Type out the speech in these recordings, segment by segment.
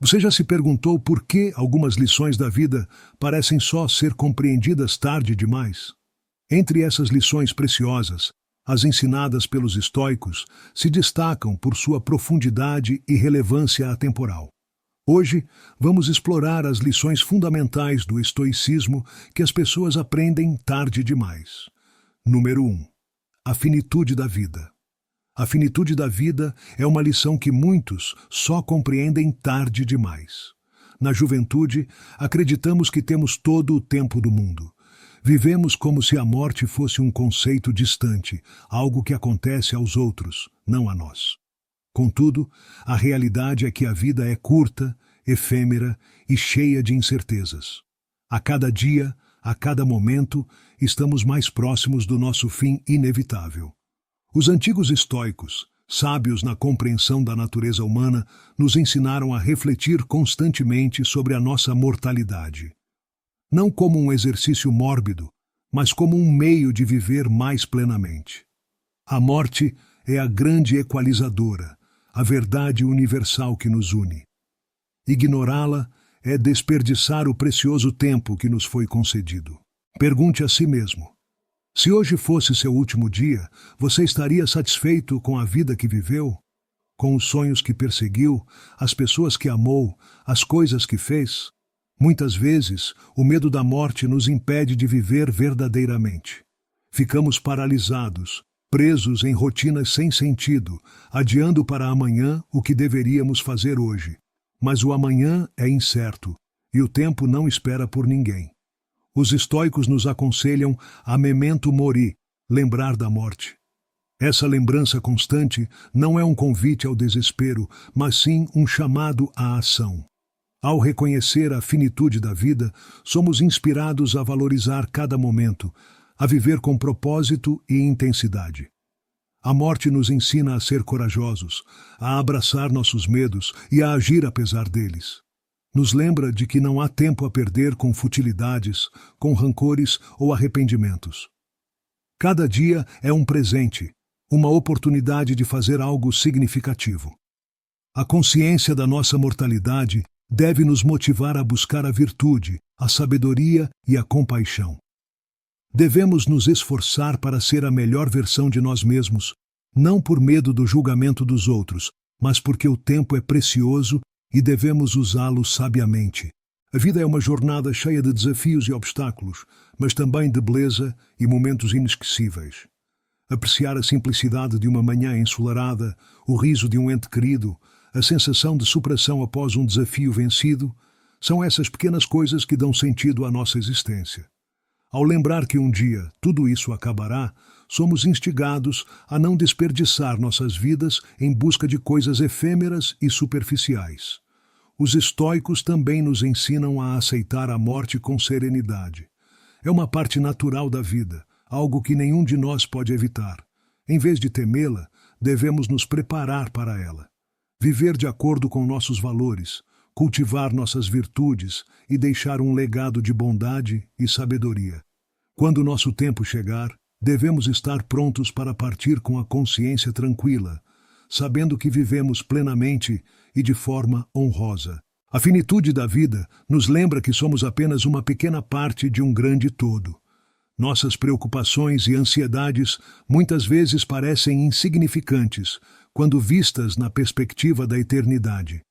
Você já se perguntou por que algumas lições da vida parecem só ser compreendidas tarde demais? Entre essas lições preciosas, as ensinadas pelos estoicos se destacam por sua profundidade e relevância atemporal. Hoje, vamos explorar as lições fundamentais do estoicismo que as pessoas aprendem tarde demais. Número 1. A finitude da vida. A finitude da vida é uma lição que muitos só compreendem tarde demais. Na juventude, acreditamos que temos todo o tempo do mundo. Vivemos como se a morte fosse um conceito distante, algo que acontece aos outros, não a nós. Contudo, a realidade é que a vida é curta, efêmera e cheia de incertezas. A cada dia, a cada momento, estamos mais próximos do nosso fim inevitável. Os antigos estoicos, sábios na compreensão da natureza humana, nos ensinaram a refletir constantemente sobre a nossa mortalidade. Não como um exercício mórbido, mas como um meio de viver mais plenamente. A morte é a grande equalizadora, a verdade universal que nos une. Ignorá-la é desperdiçar o precioso tempo que nos foi concedido. Pergunte a si mesmo: se hoje fosse seu último dia, você estaria satisfeito com a vida que viveu? Com os sonhos que perseguiu, as pessoas que amou, as coisas que fez? Muitas vezes, o medo da morte nos impede de viver verdadeiramente. Ficamos paralisados, presos em rotinas sem sentido, adiando para amanhã o que deveríamos fazer hoje. Mas o amanhã é incerto, e o tempo não espera por ninguém. Os estoicos nos aconselham a memento mori, lembrar da morte. Essa lembrança constante não é um convite ao desespero, mas sim um chamado à ação. Ao reconhecer a finitude da vida, somos inspirados a valorizar cada momento, a viver com propósito e intensidade. A morte nos ensina a ser corajosos, a abraçar nossos medos e a agir apesar deles. Nos lembra de que não há tempo a perder com futilidades, com rancores ou arrependimentos. Cada dia é um presente, uma oportunidade de fazer algo significativo. A consciência da nossa mortalidade deve nos motivar a buscar a virtude, a sabedoria e a compaixão. Devemos nos esforçar para ser a melhor versão de nós mesmos, não por medo do julgamento dos outros, mas porque o tempo é precioso e devemos usá-lo sabiamente. A vida é uma jornada cheia de desafios e obstáculos, mas também de beleza e momentos inesquecíveis. Apreciar a simplicidade de uma manhã ensolarada, o riso de um ente querido, a sensação de superação após um desafio vencido, são essas pequenas coisas que dão sentido à nossa existência. Ao lembrar que um dia tudo isso acabará, somos instigados a não desperdiçar nossas vidas em busca de coisas efêmeras e superficiais. Os estoicos também nos ensinam a aceitar a morte com serenidade. É uma parte natural da vida, algo que nenhum de nós pode evitar. Em vez de temê-la, devemos nos preparar para ela. Viver de acordo com nossos valores, cultivar nossas virtudes e deixar um legado de bondade e sabedoria. Quando o nosso tempo chegar, devemos estar prontos para partir com a consciência tranquila, sabendo que vivemos plenamente e de forma honrosa. A finitude da vida nos lembra que somos apenas uma pequena parte de um grande todo. Nossas preocupações e ansiedades muitas vezes parecem insignificantes quando vistas na perspectiva da eternidade.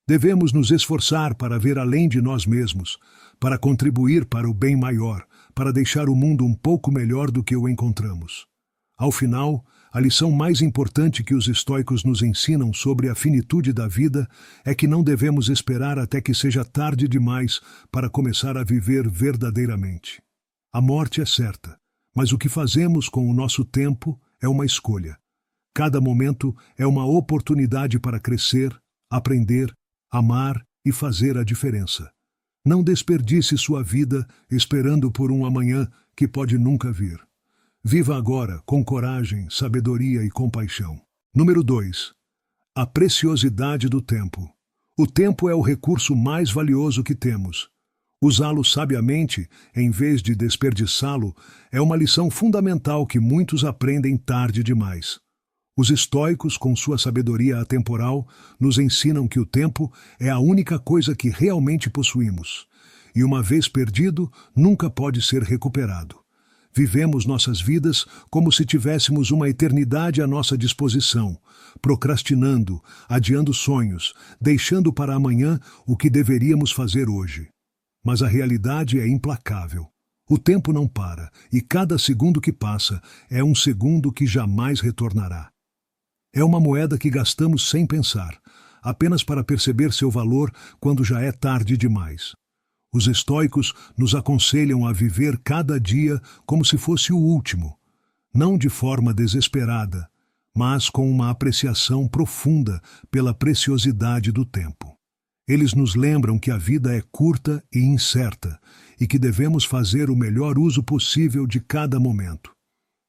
Devemos nos esforçar para ver além de nós mesmos, para contribuir para o bem maior, para deixar o mundo um pouco melhor do que o encontramos. Ao final, a lição mais importante que os estoicos nos ensinam sobre a finitude da vida é que não devemos esperar até que seja tarde demais para começar a viver verdadeiramente. A morte é certa, mas o que fazemos com o nosso tempo é uma escolha. Cada momento é uma oportunidade para crescer, aprender, amar e fazer a diferença. Não desperdice sua vida esperando por um amanhã que pode nunca vir. Viva agora com coragem, sabedoria e compaixão. Número 2. A preciosidade do tempo. O tempo é o recurso mais valioso que temos. Usá-lo sabiamente, em vez de desperdiçá-lo, é uma lição fundamental que muitos aprendem tarde demais. Os estoicos, com sua sabedoria atemporal, nos ensinam que o tempo é a única coisa que realmente possuímos, e uma vez perdido, nunca pode ser recuperado. Vivemos nossas vidas como se tivéssemos uma eternidade à nossa disposição, procrastinando, adiando sonhos, deixando para amanhã o que deveríamos fazer hoje. Mas a realidade é implacável. O tempo não para, e cada segundo que passa é um segundo que jamais retornará. É uma moeda que gastamos sem pensar, apenas para perceber seu valor quando já é tarde demais. Os estoicos nos aconselham a viver cada dia como se fosse o último, não de forma desesperada, mas com uma apreciação profunda pela preciosidade do tempo. Eles nos lembram que a vida é curta e incerta e que devemos fazer o melhor uso possível de cada momento.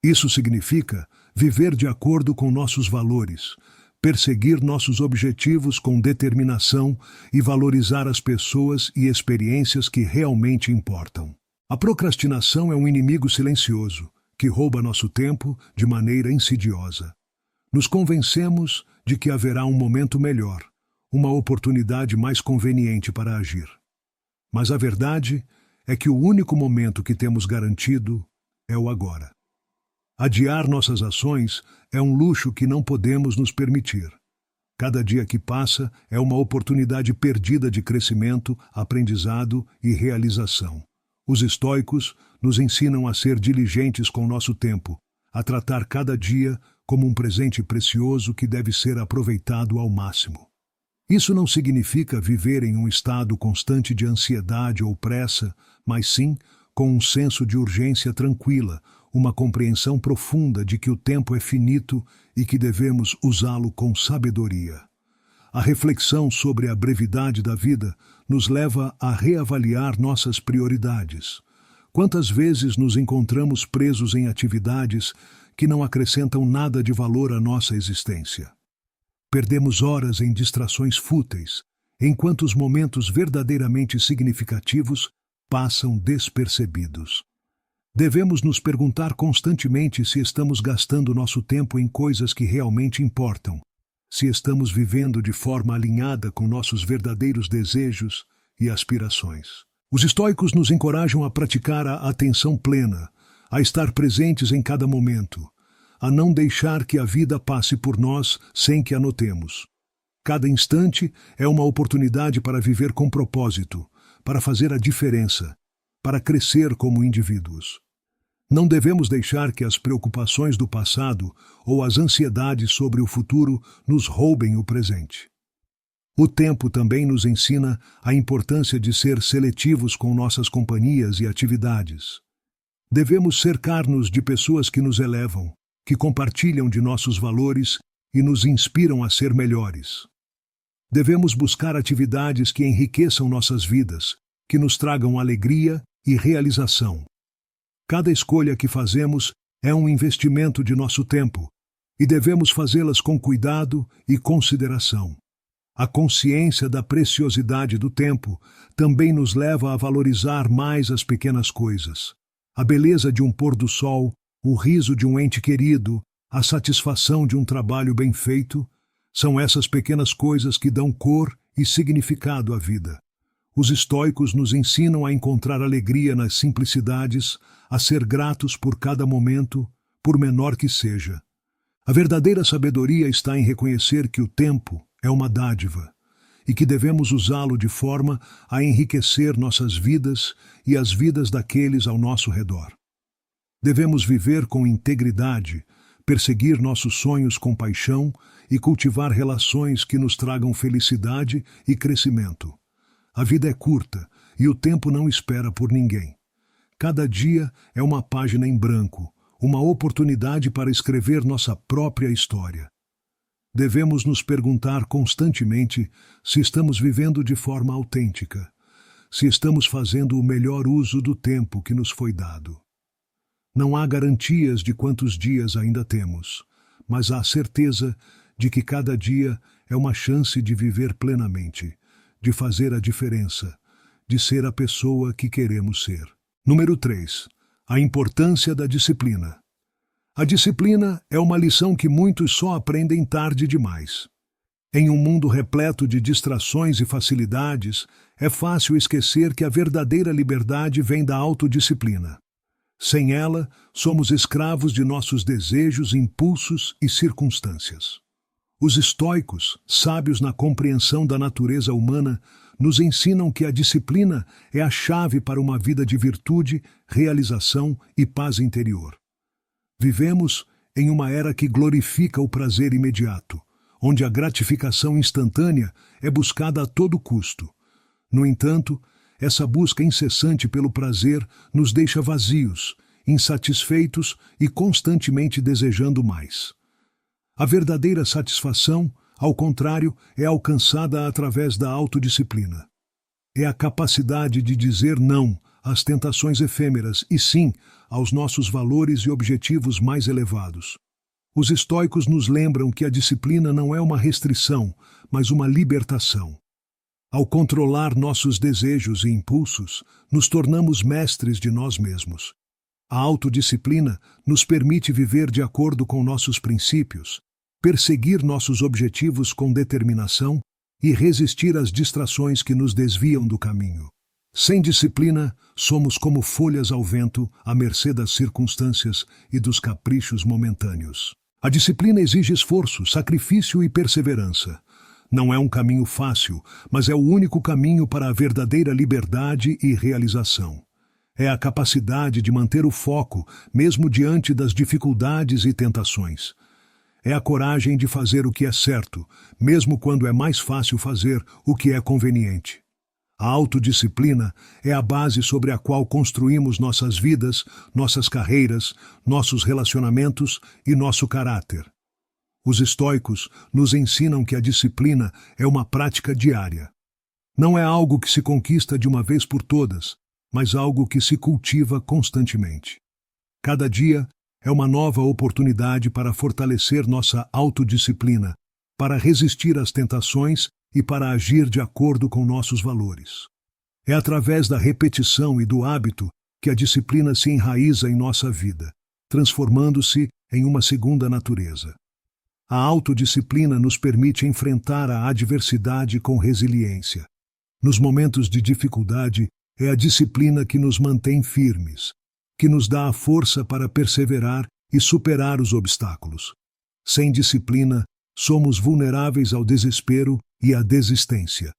Isso significa viver de acordo com nossos valores, perseguir nossos objetivos com determinação e valorizar as pessoas e experiências que realmente importam. A procrastinação é um inimigo silencioso que rouba nosso tempo de maneira insidiosa. Nos convencemos de que haverá um momento melhor, uma oportunidade mais conveniente para agir. Mas a verdade é que o único momento que temos garantido é o agora. Adiar nossas ações é um luxo que não podemos nos permitir. Cada dia que passa é uma oportunidade perdida de crescimento, aprendizado e realização. Os estoicos nos ensinam a ser diligentes com nosso tempo, a tratar cada dia como um presente precioso que deve ser aproveitado ao máximo. Isso não significa viver em um estado constante de ansiedade ou pressa, mas sim com um senso de urgência tranquila, uma compreensão profunda de que o tempo é finito e que devemos usá-lo com sabedoria. A reflexão sobre a brevidade da vida nos leva a reavaliar nossas prioridades. Quantas vezes nos encontramos presos em atividades que não acrescentam nada de valor à nossa existência? Perdemos horas em distrações fúteis, enquanto os momentos verdadeiramente significativos passam despercebidos. Devemos nos perguntar constantemente se estamos gastando nosso tempo em coisas que realmente importam, se estamos vivendo de forma alinhada com nossos verdadeiros desejos e aspirações. Os estoicos nos encorajam a praticar a atenção plena, a estar presentes em cada momento, a não deixar que a vida passe por nós sem que a notemos. Cada instante é uma oportunidade para viver com propósito, para fazer a diferença, para crescer como indivíduos. Não devemos deixar que as preocupações do passado ou as ansiedades sobre o futuro nos roubem o presente. O tempo também nos ensina a importância de ser seletivos com nossas companhias e atividades. Devemos cercar-nos de pessoas que nos elevam, que compartilham de nossos valores e nos inspiram a ser melhores. Devemos buscar atividades que enriqueçam nossas vidas, que nos tragam alegria e realização. Cada escolha que fazemos é um investimento de nosso tempo, e devemos fazê-las com cuidado e consideração. A consciência da preciosidade do tempo também nos leva a valorizar mais as pequenas coisas. A beleza de um pôr do sol, o riso de um ente querido, a satisfação de um trabalho bem feito, são essas pequenas coisas que dão cor e significado à vida. Os estoicos nos ensinam a encontrar alegria nas simplicidades, a ser gratos por cada momento, por menor que seja. A verdadeira sabedoria está em reconhecer que o tempo é uma dádiva e que devemos usá-lo de forma a enriquecer nossas vidas e as vidas daqueles ao nosso redor. Devemos viver com integridade, perseguir nossos sonhos com paixão e cultivar relações que nos tragam felicidade e crescimento. A vida é curta e o tempo não espera por ninguém. Cada dia é uma página em branco, uma oportunidade para escrever nossa própria história. Devemos nos perguntar constantemente se estamos vivendo de forma autêntica, se estamos fazendo o melhor uso do tempo que nos foi dado. Não há garantias de quantos dias ainda temos, mas há certeza de que cada dia é uma chance de viver plenamente, de fazer a diferença, de ser a pessoa que queremos ser. Número 3. A importância da disciplina. A disciplina é uma lição que muitos só aprendem tarde demais. Em um mundo repleto de distrações e facilidades, é fácil esquecer que a verdadeira liberdade vem da autodisciplina. Sem ela, somos escravos de nossos desejos, impulsos e circunstâncias. Os estoicos, sábios na compreensão da natureza humana, nos ensinam que a disciplina é a chave para uma vida de virtude, realização e paz interior. Vivemos em uma era que glorifica o prazer imediato, onde a gratificação instantânea é buscada a todo custo. No entanto, essa busca incessante pelo prazer nos deixa vazios, insatisfeitos e constantemente desejando mais. A verdadeira satisfação, ao contrário, é alcançada através da autodisciplina. É a capacidade de dizer não às tentações efêmeras e sim aos nossos valores e objetivos mais elevados. Os estoicos nos lembram que a disciplina não é uma restrição, mas uma libertação. Ao controlar nossos desejos e impulsos, nos tornamos mestres de nós mesmos. A autodisciplina nos permite viver de acordo com nossos princípios, perseguir nossos objetivos com determinação e resistir às distrações que nos desviam do caminho. Sem disciplina, somos como folhas ao vento, à mercê das circunstâncias e dos caprichos momentâneos. A disciplina exige esforço, sacrifício e perseverança. Não é um caminho fácil, mas é o único caminho para a verdadeira liberdade e realização. É a capacidade de manter o foco, mesmo diante das dificuldades e tentações. É a coragem de fazer o que é certo, mesmo quando é mais fácil fazer o que é conveniente. A autodisciplina é a base sobre a qual construímos nossas vidas, nossas carreiras, nossos relacionamentos e nosso caráter. Os estoicos nos ensinam que a disciplina é uma prática diária. Não é algo que se conquista de uma vez por todas, mas algo que se cultiva constantemente. Cada dia é uma nova oportunidade para fortalecer nossa autodisciplina, para resistir às tentações e para agir de acordo com nossos valores. É através da repetição e do hábito que a disciplina se enraiza em nossa vida, transformando-se em uma segunda natureza. A autodisciplina nos permite enfrentar a adversidade com resiliência. Nos momentos de dificuldade, é a disciplina que nos mantém firmes, que nos dá a força para perseverar e superar os obstáculos. Sem disciplina, somos vulneráveis ao desespero e à desistência.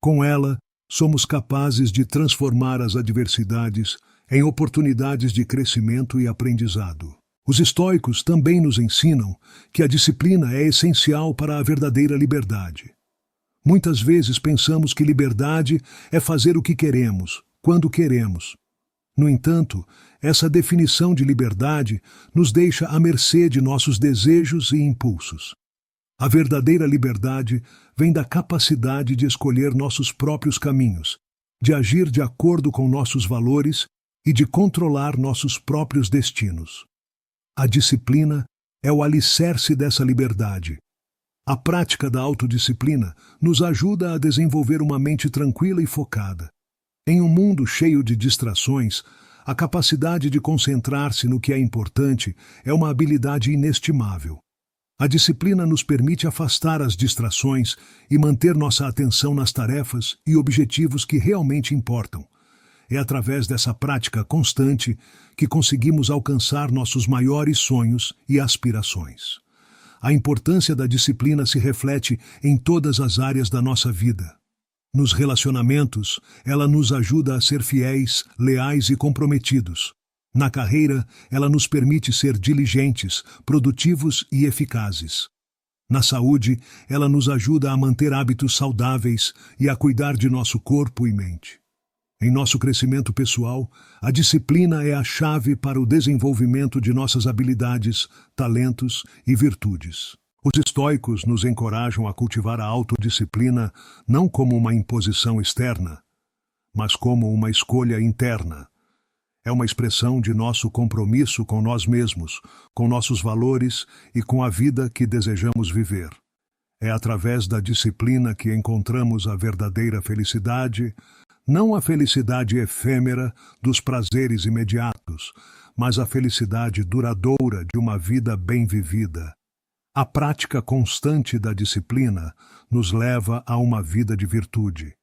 Com ela, somos capazes de transformar as adversidades em oportunidades de crescimento e aprendizado. Os estoicos também nos ensinam que a disciplina é essencial para a verdadeira liberdade. Muitas vezes pensamos que liberdade é fazer o que queremos, quando queremos. No entanto, essa definição de liberdade nos deixa à mercê de nossos desejos e impulsos. A verdadeira liberdade vem da capacidade de escolher nossos próprios caminhos, de agir de acordo com nossos valores e de controlar nossos próprios destinos. A disciplina é o alicerce dessa liberdade. A prática da autodisciplina nos ajuda a desenvolver uma mente tranquila e focada. Em um mundo cheio de distrações, a capacidade de concentrar-se no que é importante é uma habilidade inestimável. A disciplina nos permite afastar as distrações e manter nossa atenção nas tarefas e objetivos que realmente importam. É através dessa prática constante que conseguimos alcançar nossos maiores sonhos e aspirações. A importância da disciplina se reflete em todas as áreas da nossa vida. Nos relacionamentos, ela nos ajuda a ser fiéis, leais e comprometidos. Na carreira, ela nos permite ser diligentes, produtivos e eficazes. Na saúde, ela nos ajuda a manter hábitos saudáveis e a cuidar de nosso corpo e mente. Em nosso crescimento pessoal, a disciplina é a chave para o desenvolvimento de nossas habilidades, talentos e virtudes. Os estoicos nos encorajam a cultivar a autodisciplina não como uma imposição externa, mas como uma escolha interna. É uma expressão de nosso compromisso com nós mesmos, com nossos valores e com a vida que desejamos viver. É através da disciplina que encontramos a verdadeira felicidade, não a felicidade efêmera dos prazeres imediatos, mas a felicidade duradoura de uma vida bem vivida. A prática constante da disciplina nos leva a uma vida de virtude.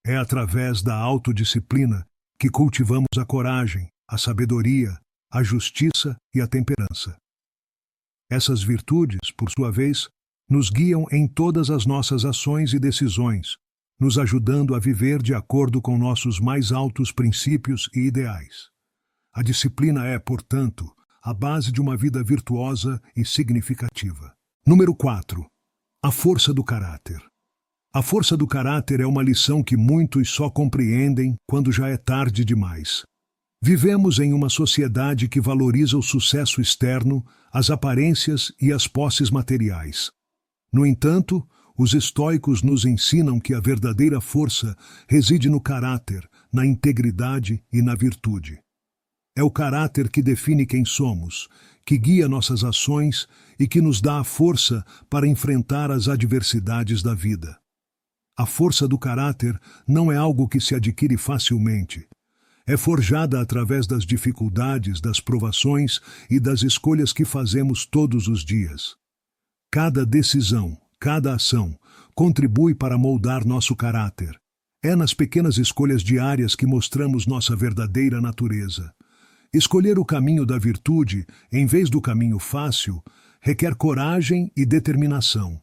É através da autodisciplina que cultivamos a coragem, a sabedoria, a justiça e a temperança. Essas virtudes, por sua vez, nos guiam em todas as nossas ações e decisões, nos ajudando a viver de acordo com nossos mais altos princípios e ideais. A disciplina é, portanto, a base de uma vida virtuosa e significativa. Número 4. A força do caráter. A força do caráter é uma lição que muitos só compreendem quando já é tarde demais. Vivemos em uma sociedade que valoriza o sucesso externo, as aparências e as posses materiais. No entanto, os estoicos nos ensinam que a verdadeira força reside no caráter, na integridade e na virtude. É o caráter que define quem somos, que guia nossas ações e que nos dá a força para enfrentar as adversidades da vida. A força do caráter não é algo que se adquire facilmente. É forjada através das dificuldades, das provações e das escolhas que fazemos todos os dias. Cada decisão, cada ação, contribui para moldar nosso caráter. É nas pequenas escolhas diárias que mostramos nossa verdadeira natureza. Escolher o caminho da virtude, em vez do caminho fácil, requer coragem e determinação.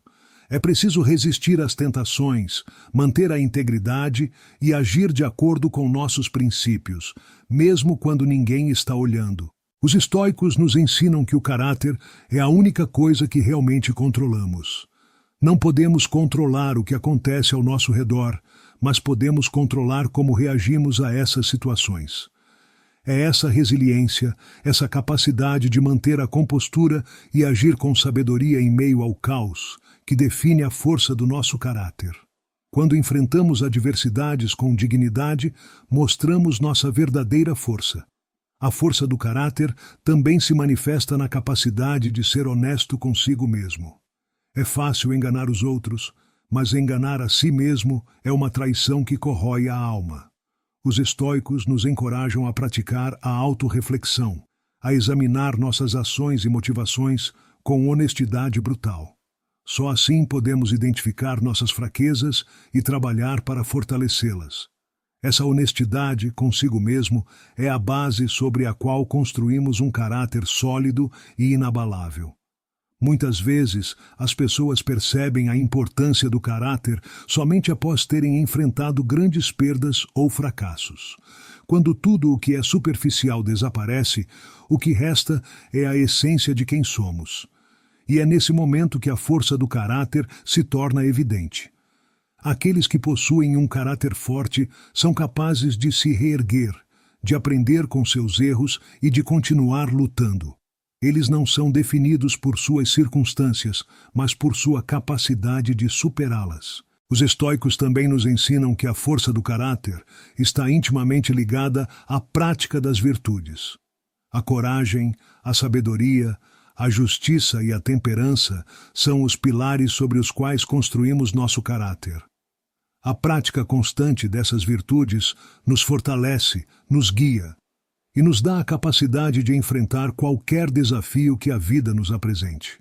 É preciso resistir às tentações, manter a integridade e agir de acordo com nossos princípios, mesmo quando ninguém está olhando. Os estoicos nos ensinam que o caráter é a única coisa que realmente controlamos. Não podemos controlar o que acontece ao nosso redor, mas podemos controlar como reagimos a essas situações. É essa resiliência, essa capacidade de manter a compostura e agir com sabedoria em meio ao caos, que define a força do nosso caráter. Quando enfrentamos adversidades com dignidade, mostramos nossa verdadeira força. A força do caráter também se manifesta na capacidade de ser honesto consigo mesmo. É fácil enganar os outros, mas enganar a si mesmo é uma traição que corrói a alma. Os estoicos nos encorajam a praticar a autorreflexão, a examinar nossas ações e motivações com honestidade brutal. Só assim podemos identificar nossas fraquezas e trabalhar para fortalecê-las. Essa honestidade consigo mesmo é a base sobre a qual construímos um caráter sólido e inabalável. Muitas vezes, as pessoas percebem a importância do caráter somente após terem enfrentado grandes perdas ou fracassos. Quando tudo o que é superficial desaparece, o que resta é a essência de quem somos. E é nesse momento que a força do caráter se torna evidente. Aqueles que possuem um caráter forte são capazes de se reerguer, de aprender com seus erros e de continuar lutando. Eles não são definidos por suas circunstâncias, mas por sua capacidade de superá-las. Os estoicos também nos ensinam que a força do caráter está intimamente ligada à prática das virtudes. A coragem, a sabedoria, a justiça e a temperança são os pilares sobre os quais construímos nosso caráter. A prática constante dessas virtudes nos fortalece, nos guia e nos dá a capacidade de enfrentar qualquer desafio que a vida nos apresente.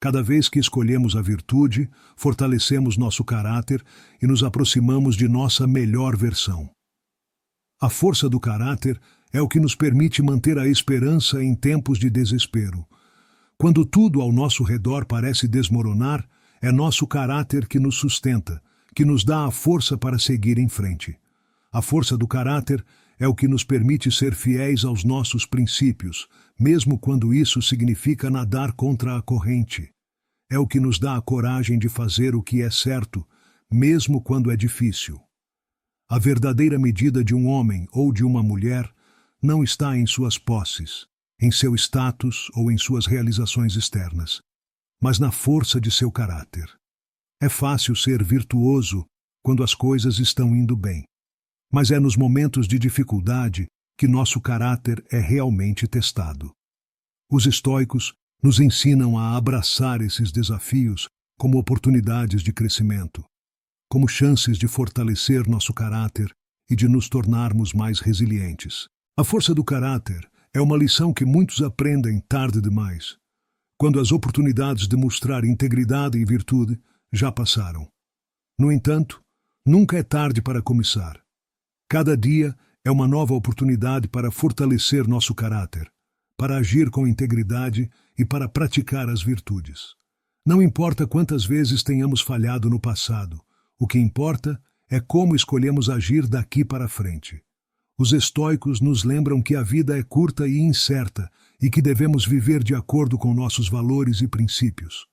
Cada vez que escolhemos a virtude, fortalecemos nosso caráter e nos aproximamos de nossa melhor versão. A força do caráter é o que nos permite manter a esperança em tempos de desespero. Quando tudo ao nosso redor parece desmoronar, é nosso caráter que nos sustenta, que nos dá a força para seguir em frente. A força do caráter é o que nos permite ser fiéis aos nossos princípios, mesmo quando isso significa nadar contra a corrente. É o que nos dá a coragem de fazer o que é certo, mesmo quando é difícil. A verdadeira medida de um homem ou de uma mulher não está em suas posses, em seu status ou em suas realizações externas, mas na força de seu caráter. É fácil ser virtuoso quando as coisas estão indo bem, mas é nos momentos de dificuldade que nosso caráter é realmente testado. Os estoicos nos ensinam a abraçar esses desafios como oportunidades de crescimento, como chances de fortalecer nosso caráter e de nos tornarmos mais resilientes. A força do caráter É uma lição que muitos aprendem tarde demais, quando as oportunidades de mostrar integridade e virtude já passaram. No entanto, nunca é tarde para começar. Cada dia é uma nova oportunidade para fortalecer nosso caráter, para agir com integridade e para praticar as virtudes. Não importa quantas vezes tenhamos falhado no passado, o que importa é como escolhemos agir daqui para frente. Os estoicos nos lembram que a vida é curta e incerta e que devemos viver de acordo com nossos valores e princípios.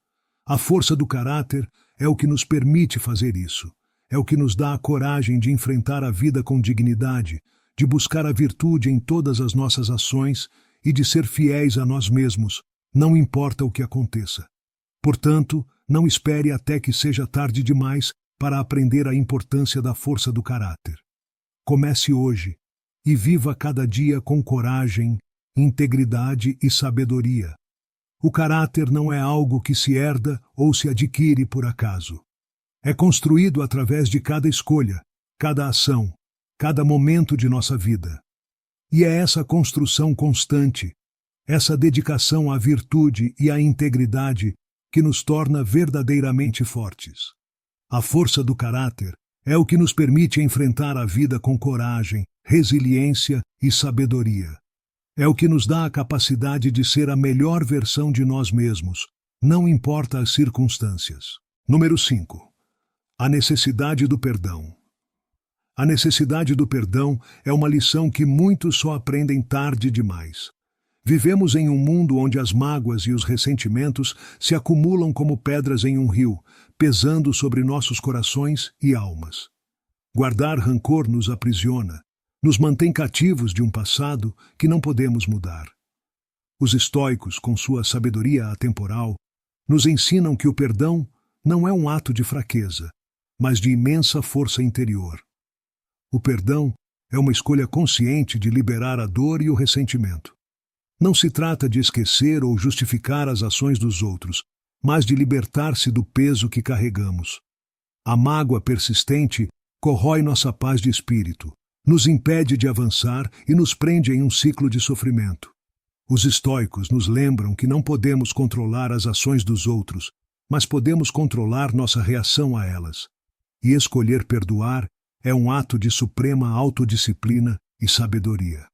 A força do caráter é o que nos permite fazer isso. É o que nos dá a coragem de enfrentar a vida com dignidade, de buscar a virtude em todas as nossas ações e de ser fiéis a nós mesmos, não importa o que aconteça. Portanto, não espere até que seja tarde demais para aprender a importância da força do caráter. Comece hoje e viva cada dia com coragem, integridade e sabedoria. O caráter não é algo que se herda ou se adquire por acaso. É construído através de cada escolha, cada ação, cada momento de nossa vida. E é essa construção constante, essa dedicação à virtude e à integridade que nos torna verdadeiramente fortes. A força do caráter é o que nos permite enfrentar a vida com coragem, resiliência e sabedoria. É o que nos dá a capacidade de ser a melhor versão de nós mesmos, não importa as circunstâncias. Número 5. A necessidade do perdão. A necessidade do perdão é uma lição que muitos só aprendem tarde demais. Vivemos em um mundo onde as mágoas e os ressentimentos se acumulam como pedras em um rio, pesando sobre nossos corações e almas. Guardar rancor nos aprisiona, nos mantém cativos de um passado que não podemos mudar. Os estoicos, com sua sabedoria atemporal, nos ensinam que o perdão não é um ato de fraqueza, mas de imensa força interior. O perdão é uma escolha consciente de liberar a dor e o ressentimento. Não se trata de esquecer ou justificar as ações dos outros, mas de libertar-se do peso que carregamos. A mágoa persistente corrói nossa paz de espírito, nos impede de avançar e nos prende em um ciclo de sofrimento. Os estoicos nos lembram que não podemos controlar as ações dos outros, mas podemos controlar nossa reação a elas. E escolher perdoar é um ato de suprema autodisciplina e sabedoria.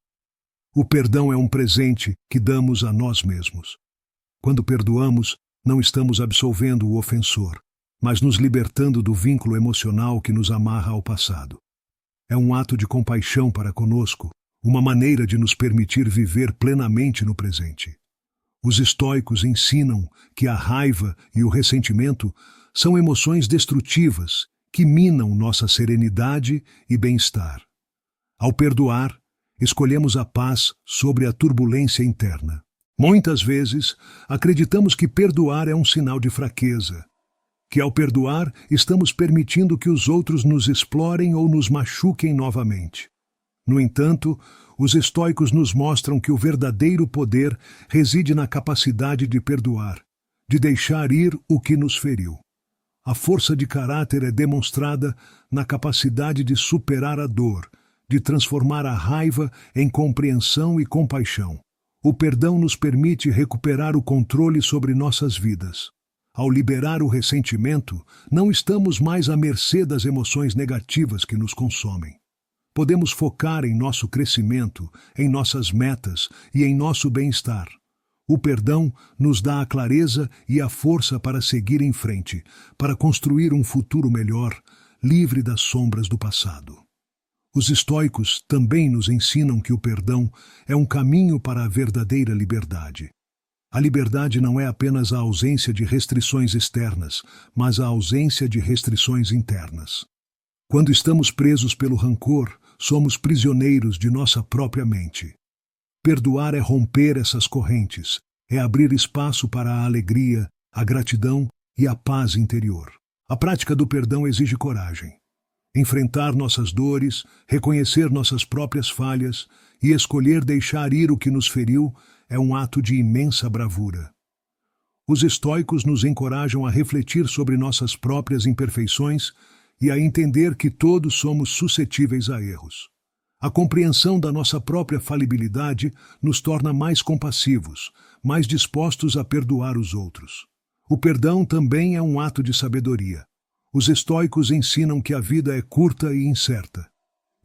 O perdão é um presente que damos a nós mesmos. Quando perdoamos, não estamos absolvendo o ofensor, mas nos libertando do vínculo emocional que nos amarra ao passado. É um ato de compaixão para conosco, uma maneira de nos permitir viver plenamente no presente. Os estoicos ensinam que a raiva e o ressentimento são emoções destrutivas que minam nossa serenidade e bem-estar. Ao perdoar, escolhemos a paz sobre a turbulência interna. Muitas vezes, acreditamos que perdoar é um sinal de fraqueza, que ao perdoar estamos permitindo que os outros nos explorem ou nos machuquem novamente. No entanto, os estoicos nos mostram que o verdadeiro poder reside na capacidade de perdoar, de deixar ir o que nos feriu. A força de caráter é demonstrada na capacidade de superar a dor, de transformar a raiva em compreensão e compaixão. O perdão nos permite recuperar o controle sobre nossas vidas. Ao liberar o ressentimento, não estamos mais à mercê das emoções negativas que nos consomem. Podemos focar em nosso crescimento, em nossas metas e em nosso bem-estar. O perdão nos dá a clareza e a força para seguir em frente, para construir um futuro melhor, livre das sombras do passado. Os estoicos também nos ensinam que o perdão é um caminho para a verdadeira liberdade. A liberdade não é apenas a ausência de restrições externas, mas a ausência de restrições internas. Quando estamos presos pelo rancor, somos prisioneiros de nossa própria mente. Perdoar é romper essas correntes, é abrir espaço para a alegria, a gratidão e a paz interior. A prática do perdão exige coragem. Enfrentar nossas dores, reconhecer nossas próprias falhas e escolher deixar ir o que nos feriu é um ato de imensa bravura. Os estoicos nos encorajam a refletir sobre nossas próprias imperfeições e a entender que todos somos suscetíveis a erros. A compreensão da nossa própria falibilidade nos torna mais compassivos, mais dispostos a perdoar os outros. O perdão também é um ato de sabedoria. Os estoicos ensinam que a vida é curta e incerta,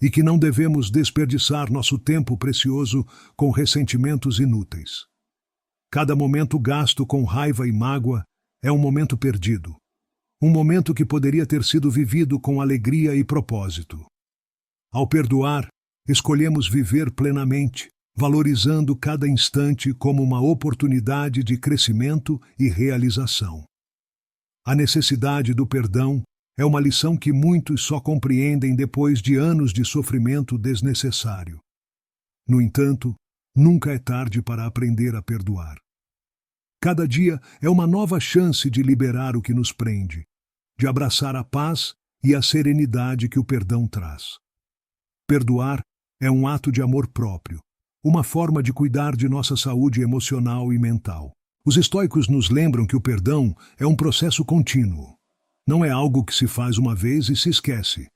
e que não devemos desperdiçar nosso tempo precioso com ressentimentos inúteis. Cada momento gasto com raiva e mágoa é um momento perdido, um momento que poderia ter sido vivido com alegria e propósito. Ao perdoar, escolhemos viver plenamente, valorizando cada instante como uma oportunidade de crescimento e realização. A necessidade do perdão é uma lição que muitos só compreendem depois de anos de sofrimento desnecessário. No entanto, nunca é tarde para aprender a perdoar. Cada dia é uma nova chance de liberar o que nos prende, de abraçar a paz e a serenidade que o perdão traz. Perdoar é um ato de amor próprio, uma forma de cuidar de nossa saúde emocional e mental. Os estoicos nos lembram que o perdão é um processo contínuo. Não é algo que se faz uma vez e se esquece,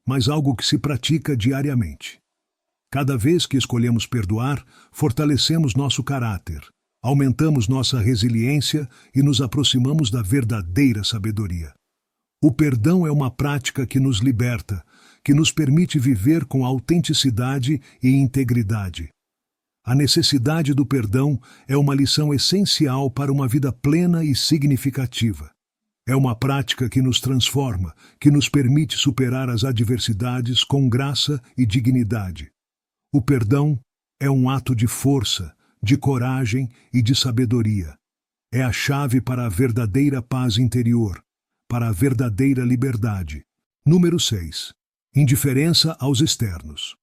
mas algo que se pratica diariamente. Cada vez que escolhemos perdoar, fortalecemos nosso caráter, aumentamos nossa resiliência e nos aproximamos da verdadeira sabedoria. O perdão é uma prática que nos liberta, que nos permite viver com autenticidade e integridade. A necessidade do perdão é uma lição essencial para uma vida plena e significativa. É uma prática que nos transforma, que nos permite superar as adversidades com graça e dignidade. O perdão é um ato de força, de coragem e de sabedoria. É a chave para a verdadeira paz interior, para a verdadeira liberdade. Número 6. Indiferença aos externos.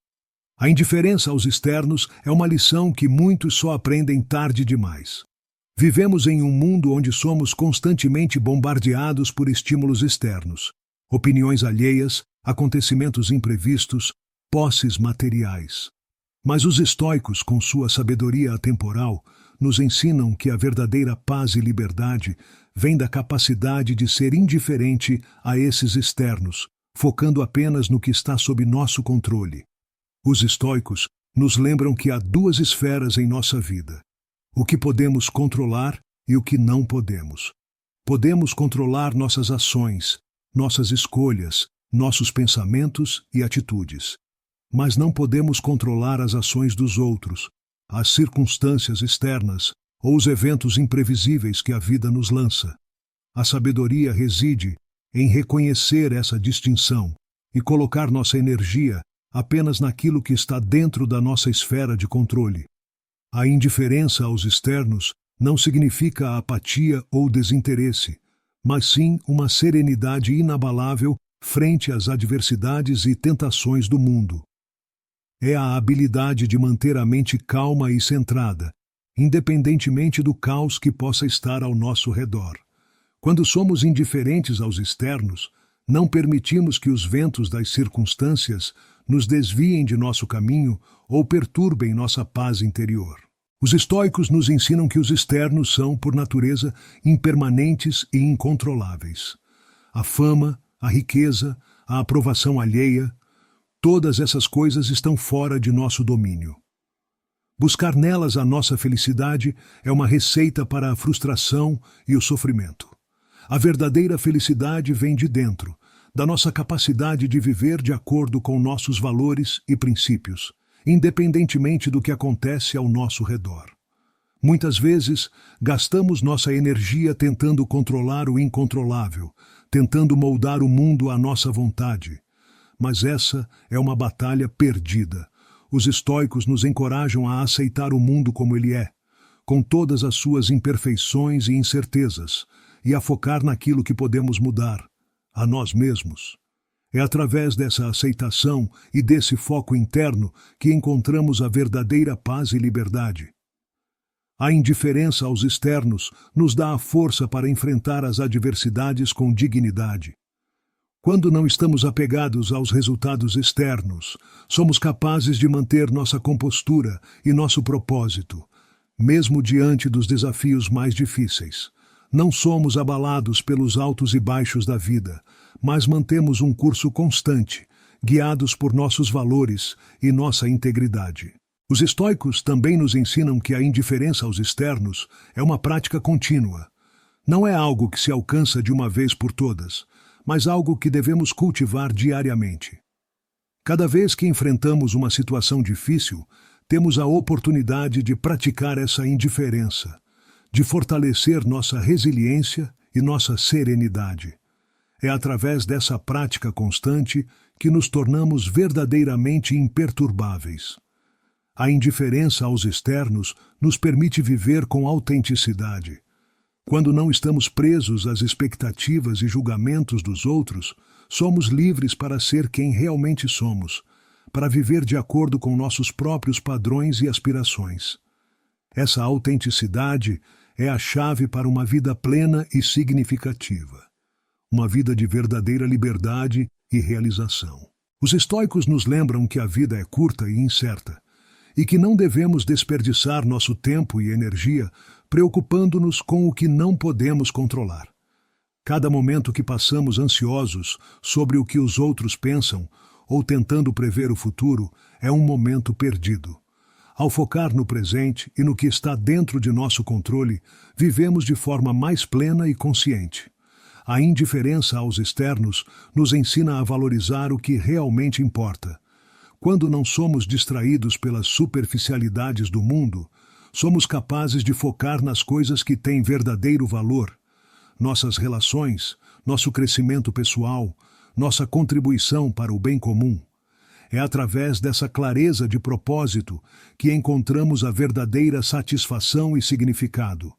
A indiferença aos externos é uma lição que muitos só aprendem tarde demais. Vivemos em um mundo onde somos constantemente bombardeados por estímulos externos, opiniões alheias, acontecimentos imprevistos, posses materiais. Mas os estoicos, com sua sabedoria atemporal, nos ensinam que a verdadeira paz e liberdade vem da capacidade de ser indiferente a esses externos, focando apenas no que está sob nosso controle. Os estoicos nos lembram que há duas esferas em nossa vida: o que podemos controlar e o que não podemos. Podemos controlar nossas ações, nossas escolhas, nossos pensamentos e atitudes. Mas não podemos controlar as ações dos outros, as circunstâncias externas ou os eventos imprevisíveis que a vida nos lança. A sabedoria reside em reconhecer essa distinção e colocar nossa energia apenas naquilo que está dentro da nossa esfera de controle. A indiferença aos externos não significa apatia ou desinteresse, mas sim uma serenidade inabalável frente às adversidades e tentações do mundo. É a habilidade de manter a mente calma e centrada, independentemente do caos que possa estar ao nosso redor. Quando somos indiferentes aos externos, não permitimos que os ventos das circunstâncias nos desviem de nosso caminho ou perturbem nossa paz interior. Os estoicos nos ensinam que os externos são, por natureza, impermanentes e incontroláveis. A fama, a riqueza, a aprovação alheia, todas essas coisas estão fora de nosso domínio. Buscar nelas a nossa felicidade é uma receita para a frustração e o sofrimento. A verdadeira felicidade vem de dentro, da nossa capacidade de viver de acordo com nossos valores e princípios, independentemente do que acontece ao nosso redor. Muitas vezes, gastamos nossa energia tentando controlar o incontrolável, tentando moldar o mundo à nossa vontade. Mas essa é uma batalha perdida. Os estoicos nos encorajam a aceitar o mundo como ele é, com todas as suas imperfeições e incertezas, e a focar naquilo que podemos mudar, a nós mesmos. É através dessa aceitação e desse foco interno que encontramos a verdadeira paz e liberdade. A indiferença aos externos nos dá a força para enfrentar as adversidades com dignidade. Quando não estamos apegados aos resultados externos, somos capazes de manter nossa compostura e nosso propósito, mesmo diante dos desafios mais difíceis. Não somos abalados pelos altos e baixos da vida, mas mantemos um curso constante, guiados por nossos valores e nossa integridade. Os estoicos também nos ensinam que a indiferença aos externos é uma prática contínua. Não é algo que se alcança de uma vez por todas, mas algo que devemos cultivar diariamente. Cada vez que enfrentamos uma situação difícil, temos a oportunidade de praticar essa indiferença, de fortalecer nossa resiliência e nossa serenidade. É através dessa prática constante que nos tornamos verdadeiramente imperturbáveis. A indiferença aos externos nos permite viver com autenticidade. Quando não estamos presos às expectativas e julgamentos dos outros, somos livres para ser quem realmente somos, para viver de acordo com nossos próprios padrões e aspirações. Essa autenticidade é a chave para uma vida plena e significativa. Uma vida de verdadeira liberdade e realização. Os estoicos nos lembram que a vida é curta e incerta, e que não devemos desperdiçar nosso tempo e energia preocupando-nos com o que não podemos controlar. Cada momento que passamos ansiosos sobre o que os outros pensam ou tentando prever o futuro é um momento perdido. Ao focar no presente e no que está dentro de nosso controle, vivemos de forma mais plena e consciente. A indiferença aos externos nos ensina a valorizar o que realmente importa. Quando não somos distraídos pelas superficialidades do mundo, somos capazes de focar nas coisas que têm verdadeiro valor. Nossas relações, nosso crescimento pessoal, nossa contribuição para o bem comum. É através dessa clareza de propósito que encontramos a verdadeira satisfação e significado.